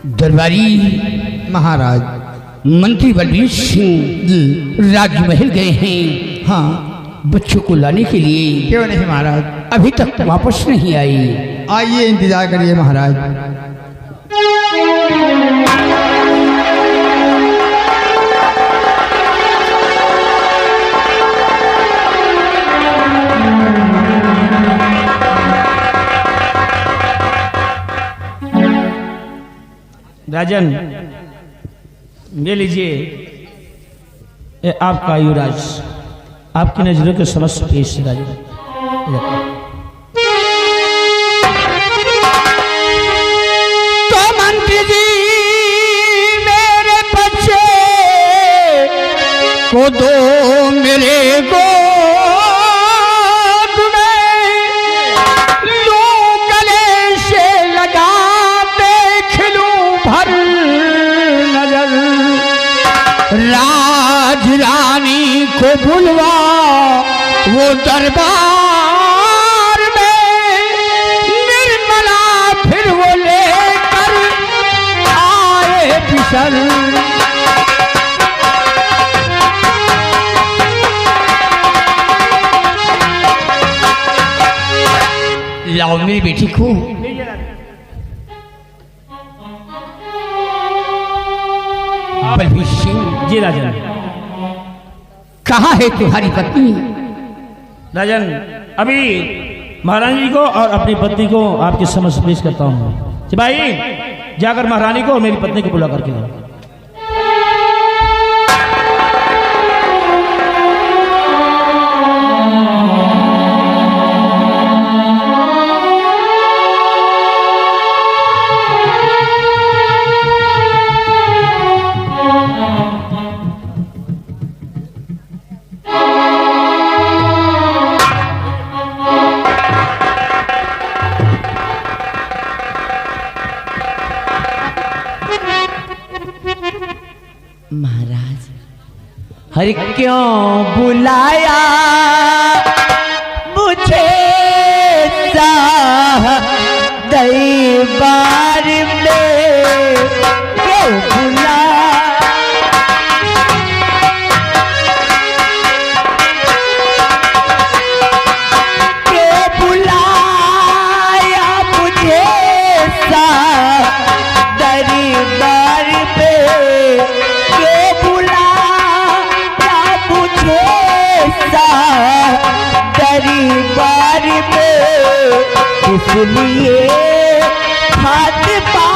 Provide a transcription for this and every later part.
दरबारी महाराज। मंत्री बलबीर सिंह जी राजमहल गए हैं हाँ। बच्चों को लाने के लिए। क्यों नहीं महाराज? अभी तक वापस नहीं आई। आइए इंतजार करिए महाराज। राजन ले लीजिए, ये आपका युवराज आपकी नजरों के समक्ष पेश है राजन। तो मंत्री जी मेरे बच्चे को दो मेरे गोद में, लूं गले से लगा देख लूं भर नजर, राज रानी को बुलवा वो दरबार में, निर्मला फिर वो लेकर आए पिसल। लाओ मेरी बेटी को। बलबीर सिंह जी राजन। कहाँ है तुम्हारी पत्नी? राजन अभी महारानी जी को और अपनी पत्नी को आपके समक्ष पेश करता हूँ। सिपाही जाकर महारानी को और मेरी पत्नी को बुला करके लाओ। महाराज हर क्यों बुलाया मुझे दरबार में, क्यों बुला क्यों बुलाया मुझे दरबार में, दरबार में इसलिए फातिमा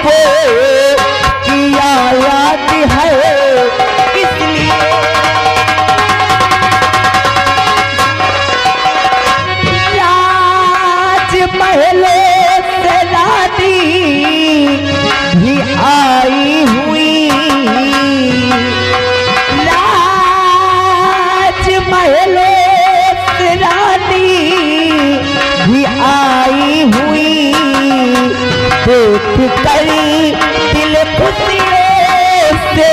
को किया याद है, इसलिए राजमहलों से रानी भी आई हुई, राजमहलों भी आई हुई, देख कर दिल खुशियों से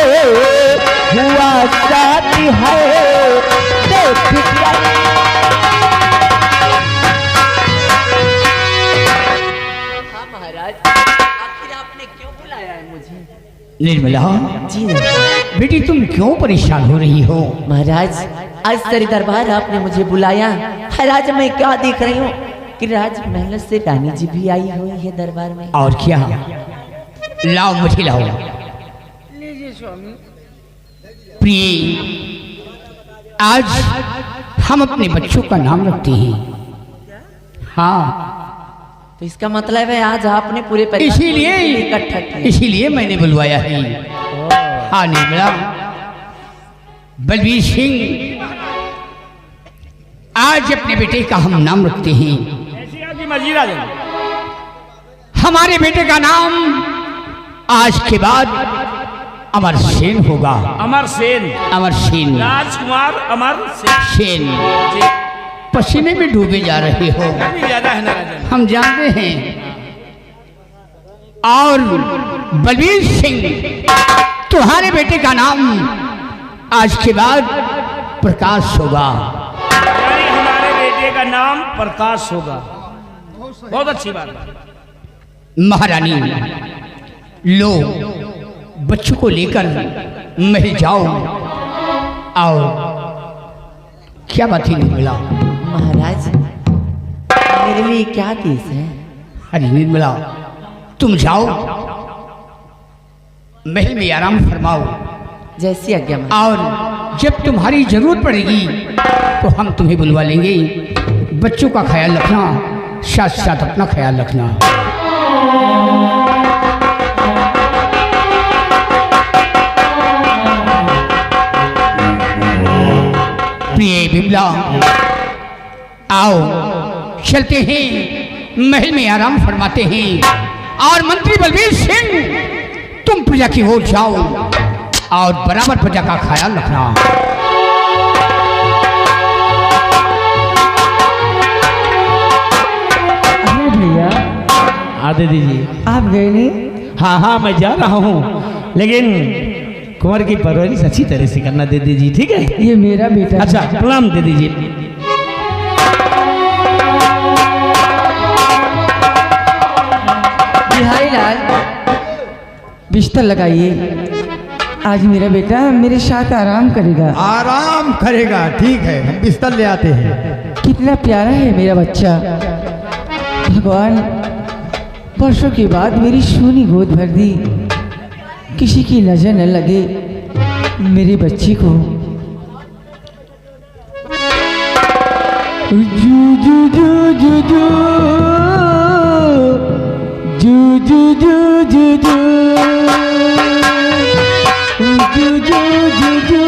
हुआ शादी है, देख कर। हाँ महाराज आखिर आपने क्यों बुलाया है मुझे? निर्मला जी बेटी तुम क्यों परेशान हो रही हो? महाराज आज तेरे दरबार आपने मुझे बुलाया है। आज मैं क्या देख रही हूँ कि राजमहल से रानी जी भी आई हुई है दरबार में। और क्या? लाओ मुझे लाओ। प्रिय आज हम अपने बच्चों का नाम रखते हैं। हाँ तो इसका मतलब है आज आपने पूरे परिवार को इकट्ठा किया, इसीलिए मैंने बुलवाया है। हाँ निर्मला बलबीर सिंह आज अपने बेटे का हम नाम रखते हैं। हमारे बेटे का नाम आज के बाद अमर सेन होगा। अमर सेन, अमर सेन, राजकुमार अमर सेन। पसीने में डूबे जा रहे हो, ज्यादा है ना राजन? हम जानते हैं। और बलबीर सिंह तुम्हारे बेटे का नाम आज के बाद प्रकाश होगा। हमारे बेटे का नाम प्रकाश होगा। बहुत अच्छी बात है। महारानी लो बच्चों को लेकर महल जाओ। और क्या बात ही निर्मला? महाराज मेरे लिए क्या आदेश है? अरे निर्मला, तुम जाओ महल में आराम फरमाओ, जैसी आज्ञा महाराज। और जब तुम्हारी जरूरत पड़ेगी तो हम तुम्हें बुलवा लेंगे। बच्चों का ख्याल रखना, साथ साथ अपना ख्याल रखना। प्रिय बिमला, आओ चलते हैं महल में आराम फरमाते हैं। और मंत्री बलबीर सिंह, तुम प्रजा की ओर जाओ और बराबर प्रजा का ख्याल रखना। अरे भैया, आदे दीजिए। आप गए नहीं? हाँ हाँ, मैं जा रहा हूँ, लेकिन कुंवर की परवरिश अच्छी तरह से करना दे दीजिए, ठीक है? ये मेरा बेटा है। अच्छा, प्रणाम दे दीजिए। बिहारी लाल, बिस्तर लगाइए। आज मेरा बेटा मेरे साथ आराम करेगा। आराम करेगा, ठीक है, हम बिस्तर ले आते हैं। कितना प्यारा है मेरा बच्चा। भगवान वर्षों के बाद मेरी सोनी गोद भर दी। किसी की नजर न लगे मेरे बच्चे को। जू जू जू जू जू जू जू जू जू जू जू जू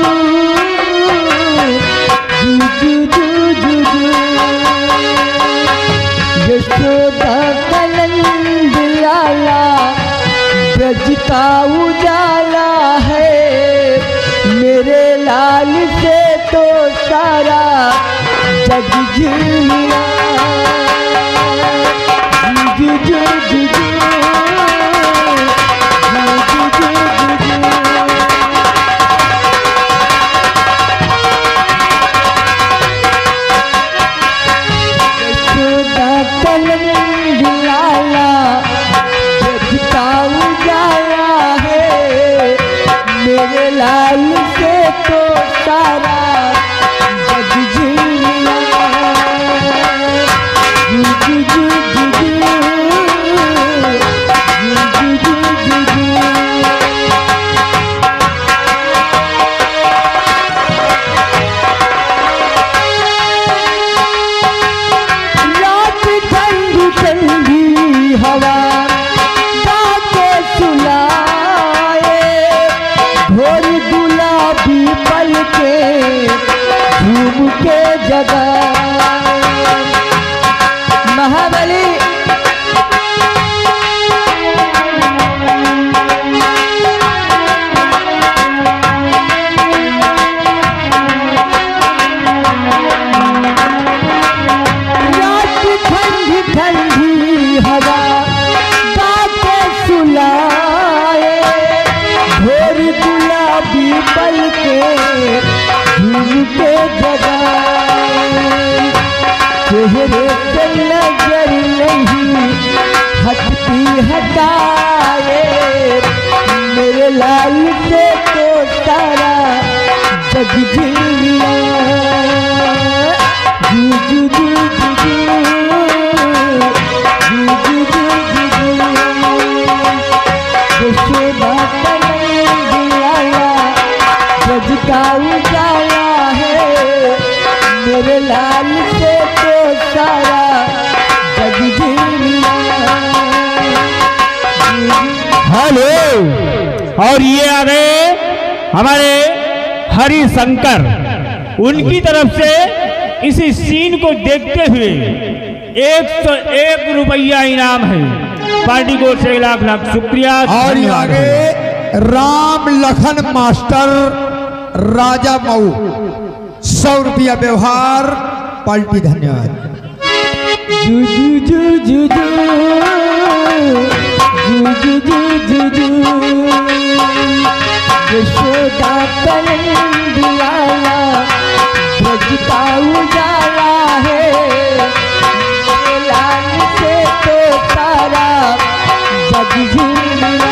जू जू जू जू जू यशोदा कनंद लाला ब्रज का उजाला है। मेरे लाल से तो सारा जग झिलमिला। जू जू जू जू जू जू जू जू जू। यशोदा कनंद लाला ब्रज का उजाला है। मेरे लाल से तो सारा जग झिलमिला। जू जू जू जू जू जू जू जू जू। रात ठंडी ठंडी हवा बाके सुलाए। भोर गुलाबी पल के झूम के जगाए। महाबली रात ठंडी ठंडी हवा बाके सुलाए। भोर गुलाबी पल के झूम के जगाए। चेहरे से नजर नहीं हटती हटाए। मेरे लाल से तो सारा जग झिलमिला। जू जू जू जू जू जू जू जू जू जू। यशोदा कनंद लाला ब्रज का उजाला है। मेरे लाल से तो सारा जग झिलमिला। हेलो, और ये आ गए हमारे हरिशंकर। उनकी तरफ से इसी सीन को देखते हुए 101 रुपया इनाम है। पार्टी को 6 लाख लाख शुक्रिया। और ये आगे राम लखन मास्टर राजा मऊ 100 रुपया व्यवहार पलटी। धन्यवाद। जू जू जू जू जू जू जू जू जू जू। यशोदा कनंद लाला ब्रज का उजाला है। मेरे लाल से तो सारा जग झिलमिला।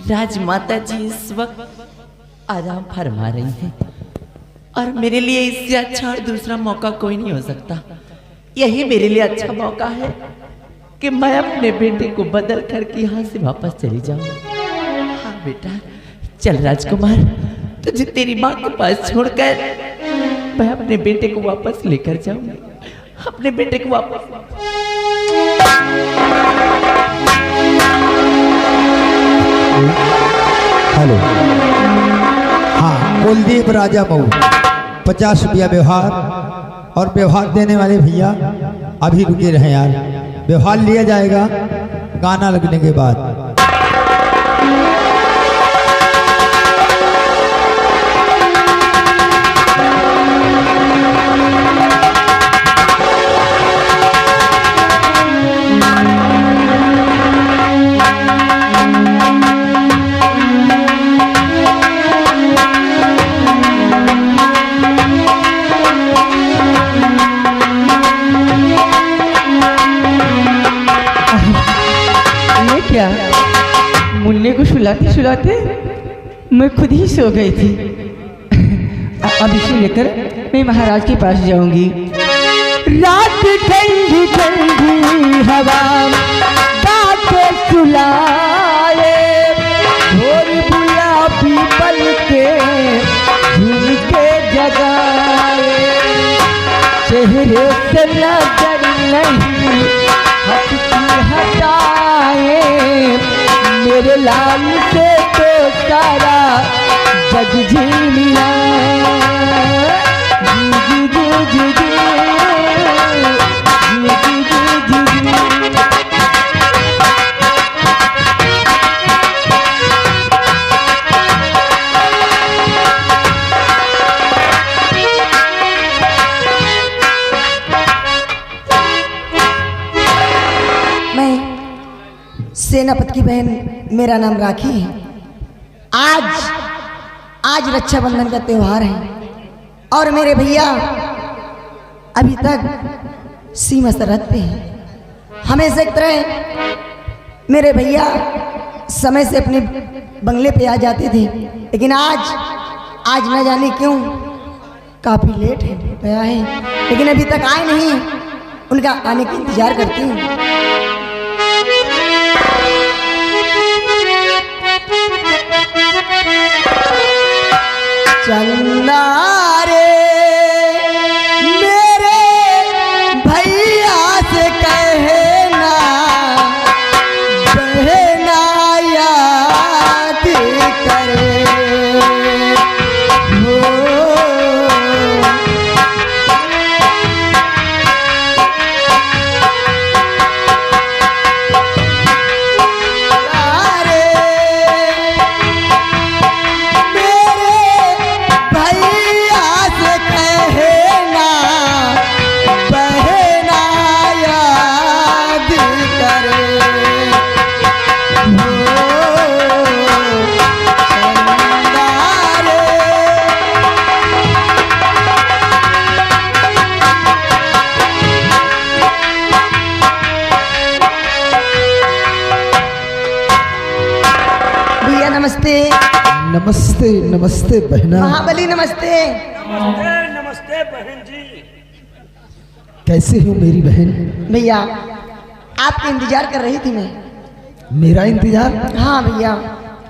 राजमाता जी इस वक्त आराम फरमा रही हैं और मेरे लिए इससे अच्छा और दूसरा मौका कोई नहीं हो सकता। यही मेरे लिए अच्छा मौका है कि मैं अपने बेटे को बदल करके यहाँ से वापस चली जाऊँ। हाँ बेटा, चल राजकुमार, तुझे तेरी माँ के पास छोड़कर मैं अपने बेटे को वापस लेकर जाऊंगी। अपने बेटे को वापस। हेलो, हाँ, कुलदीप राजा मऊ 50 रुपया व्यवहार, और व्यवहार देने वाले भैया अभी रुके रहे यार, व्यवहार लिया जाएगा गाना लगने के बाद। क्या मुन्ने को सुलाते सुलाते मैं खुद ही सो गई थी। अब इसे लेकर मैं महाराज के पास जाऊंगी। रात ठंडी ठंडी हवा बातें सुलाए, भोर बुला पीपल के झूम के जगाए, चेहरे से नजर नहीं हटती हटाए, मेरे लाल से तो सारा जग झिलमिला। जी जी जी जी जी जी जी जी जी। सेनापति की बहन, मेरा नाम राखी है। आज रक्षाबंधन का त्योहार है और मेरे भैया अभी तक सीमा सरहद पे हैं। हमेशा एक तरह मेरे भैया समय से अपने बंगले पे आ जाते थे, लेकिन आज न जाने क्यों काफी लेट गया है, लेकिन अभी तक आए नहीं। उनका आने का इंतजार करती हूँ। चंदा रे मेरे भैया से कहना, बहना याद करे हो। नमस्ते नमस्ते बहना। महाबली नमस्ते। नमस्ते बहन जी। कैसे हो मेरी बहन? भैया आपका इंतजार कर रही थी मैं। मेरा इंतजार? हाँ भैया।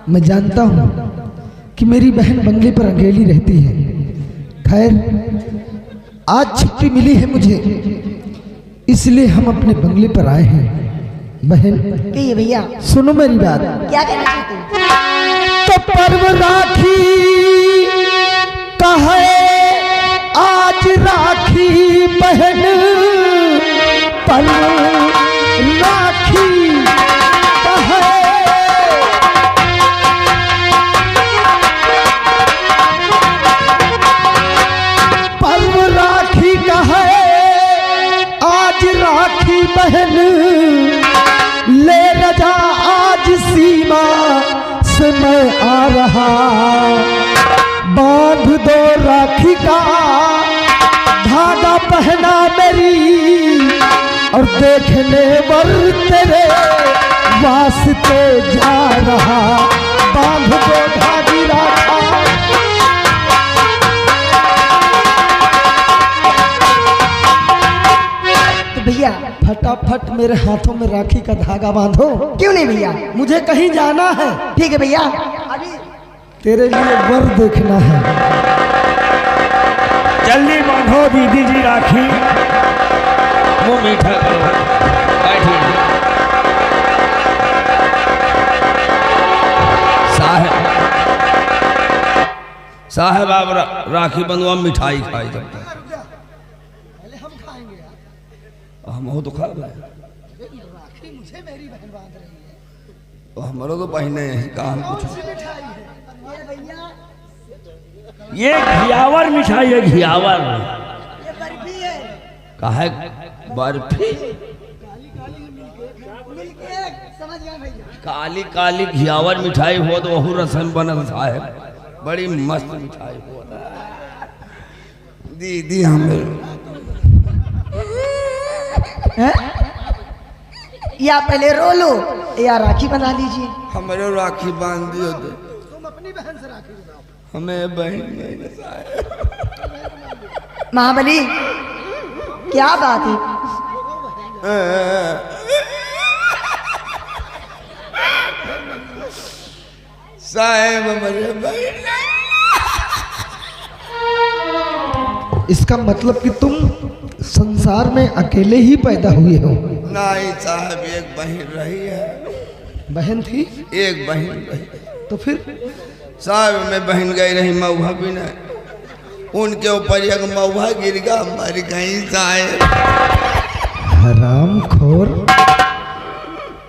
मैं जानता हूँ कि मेरी बहन बंगले पर अकेली रहती है। खैर आज छुट्टी मिली है मुझे, इसलिए हम अपने बंगले पर आए हैं। बहन कहिए भैया। सुनो मेरी बात। क्या कहना चाहते हैं? तो पर्व राखी कहे आज राखी बहन, पर्व राखी कहे। पर्व राखी कहे आज राखी बहन, ले रजा आज सीमा से मैं आ रहा। बांध दो राखी का धागा पहना मेरी, और देखने वर तेरे वास्ते जा रहा। बांध दो धागी राखा। तो भैया फटाफट मेरे हाथों में राखी का धागा बांधो। क्यों नहीं भैया? मुझे कहीं जाना है। ठीक है भैया, अभी तेरे लिए वर देखना है। जल्दी बांधो दीदी जी राखी। मुंह मीठा करो, बैठिए। साहब आप राखी बंधवा, मिठाई खाई जब तक हम हो तो खा रहे। तो हमारो तो बहने काम कुछ। ये घियावर मिठाई है, घियावर। काहे बर्फी? काली काली घियावर मिठाई हो तो वहू रसम बनल साहब, बड़ी मस्त मिठाई हो। दीदी हमें या पहले रो लो या राखी बना लीजिए। हमारे राखी बांध दियो दे। तुम अपनी बहन से राखी बनाओ। हमें बहन नहीं ना साहब। महाबली क्या बात है? साहब हमारे बहन। इसका मतलब कि तुम संसार में अकेले ही पैदा हुए हो। नहीं साहब, एक बहन रही है। बहन थी? एक बहन रही। तो फिर साहब में बहन गई रही मऊहा भी नहीं, उनके ऊपर एक मऊहा गिर गया, मर गई साहब। हराम खोर,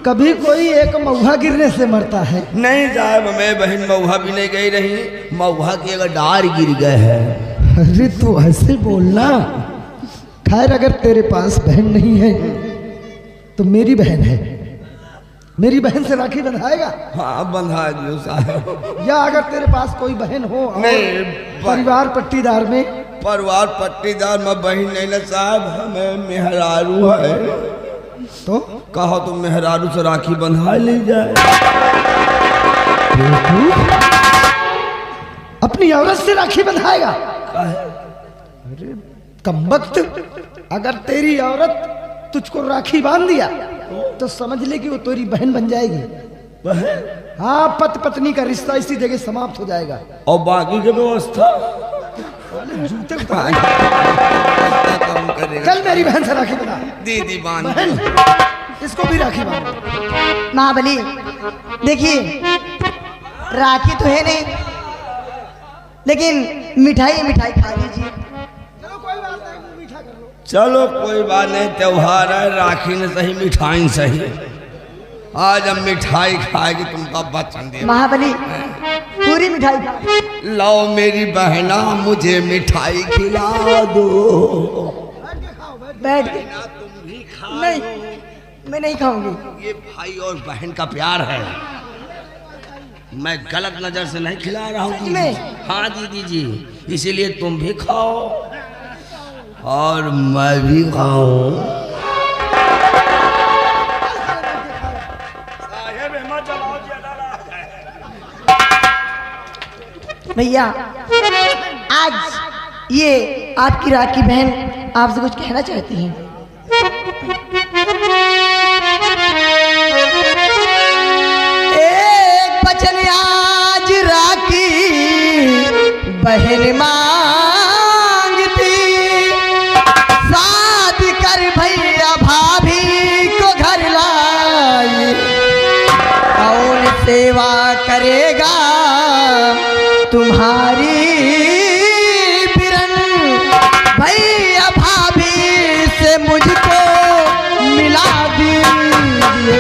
कभी कोई एक मऊहा गिरने से मरता है? नहीं साहब, मैं बहन मऊहा भी नहीं गई रही, मऊहा के एक डार गिर गए है। अरे तू ऐसे बोलना। खैर अगर तेरे पास बहन नहीं है तो मेरी बहन है, मेरी बहन से राखी बंधाएगा? हाँ बंधा दियो साहब। या अगर तेरे पास कोई बहन हो और नहीं, परिवार पट्टीदार में? परिवार पट्टीदार में बहन नहीं ना साहब, हमें मेहरारू है। तो कहो तो मेहरारू से राखी बंधा ली जाए। अपनी औरत से राखी बंधाएगा? अरे कमबख्त, अगर तेरी औरत तुझको राखी बांध दिया तो समझ ले कि वो तेरी बहन बन जाएगी। बहन? हाँ, पति पत्नी का रिश्ता इसी जगह समाप्त हो जाएगा। और बाकी की व्यवस्था जूते चल मेरी बहन से राखी बना। दीदी बांध इसको भी राखी बांध। महाबली देखिए, राखी तो है नहीं, लेकिन मिठाई मिठाई खा लीजिए। चलो कोई बात नहीं, त्योहार है, राखी ने सही मिठाई सही। आज हम मिठाई खाएगी, तुमका वचन दे। महाबली पूरी मिठाई खा। लाओ मेरी बहना, मुझे मिठाई खिला दो। बैठ के। नहीं, मैं नहीं खाऊंगी। ये भाई और बहन का प्यार है, मैं गलत नजर से नहीं खिला रहा हूँ। सच में? हाँ दीदी जी, इसीलिए तुम भी खाओ और मैं भी खाऊं। भैया आज ये आपकी राखी बहन आपसे कुछ कहना चाहती हैं। एक वचन आज राखी बहन मांगती, शादी कर भैया भाभी को घर लाई, कौन सेवा करेगा तुम्हारी बिरन, भैया भाभी से मुझको मिला दीजिए।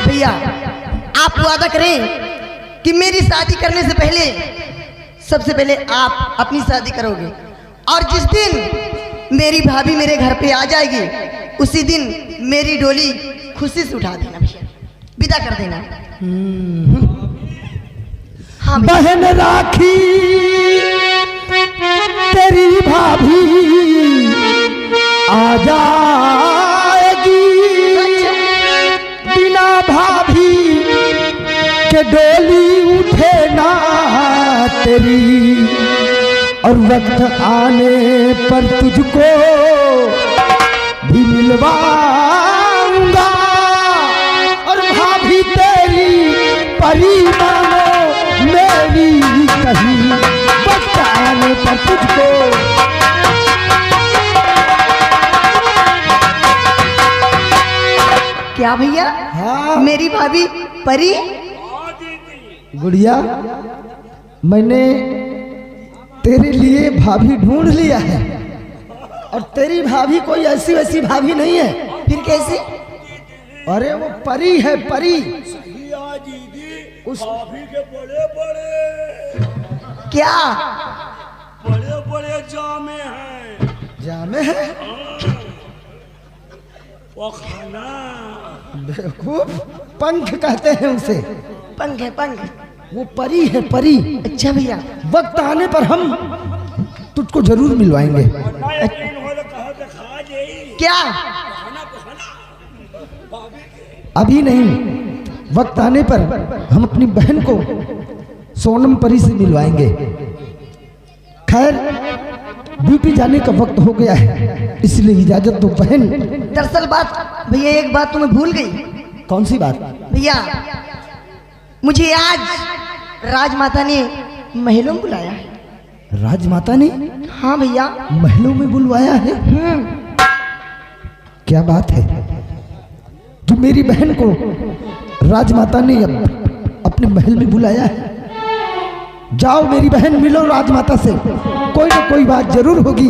भैया आप वादा करें कि मेरी शादी करने से पहले सबसे पहले आप अपनी शादी करोगे, और जिस दिन मेरी भाभी मेरे घर पे आ जाएगी उसी दिन मेरी डोली खुशी से उठा देना भैया, विदा कर देना। हाँ बहन राखी तेरी भाभी डोली उठे ना तेरी, और वक्त आने पर तुझको भी मिलवाऊंगा, और भाभी तेरी परी मानो मेरी कहीं, वक्त आने पर तुझको। क्या भैया? हाँ मेरी भाभी परी? गुड़िया, मैंने तेरे लिए भाभी ढूंढ लिया है, और तेरी भाभी कोई ऐसी वैसी भाभी नहीं है। फिर कैसे? अरे वो परी है, परी। उस भाभी के बड़े बड़े क्या? बड़े बड़े जामे हैं। जामे है? वो खाना बेवकूफ, पंख कहते हैं उसे। पंख है, पंख। वो परी है, परी। अच्छा भैया, वक्त आने पर हम तुझको जरूर मिलवाएंगे। क्या? अभी नहीं, वक्त आने पर हम अपनी बहन को सोनम परी से मिलवाएंगे। खैर, ड्यूटी जाने का वक्त हो गया है, इसलिए इजाजत दो बहन। दरअसल बात भैया, एक बात तुम्हें भूल गई। कौन सी बात? भैया, मुझे आज राजमाता ने महलों में बुलाया है। राजमाता ने? हाँ भैया। महलों में बुलवाया है? क्या बात है? तो मेरी बहन को राजमाता ने अपने महल में बुलाया है। जाओ मेरी बहन, मिलो राजमाता से, कोई ना कोई बात जरूर होगी।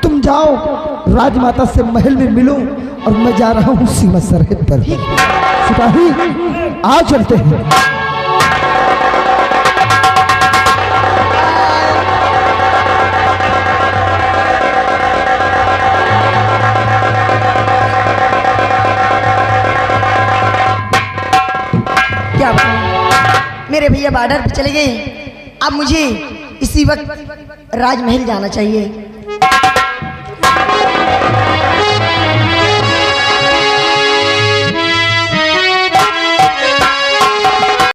तुम जाओ राजमाता से महल में मिलो, और मैं जा रहा हूँ सीमा सरहद पर। सिपाही, आ चलते हैं। क्या बात? मेरे भैया बॉर्डर पे चले गए, अब मुझे इसी वक्त राजमहल जाना चाहिए।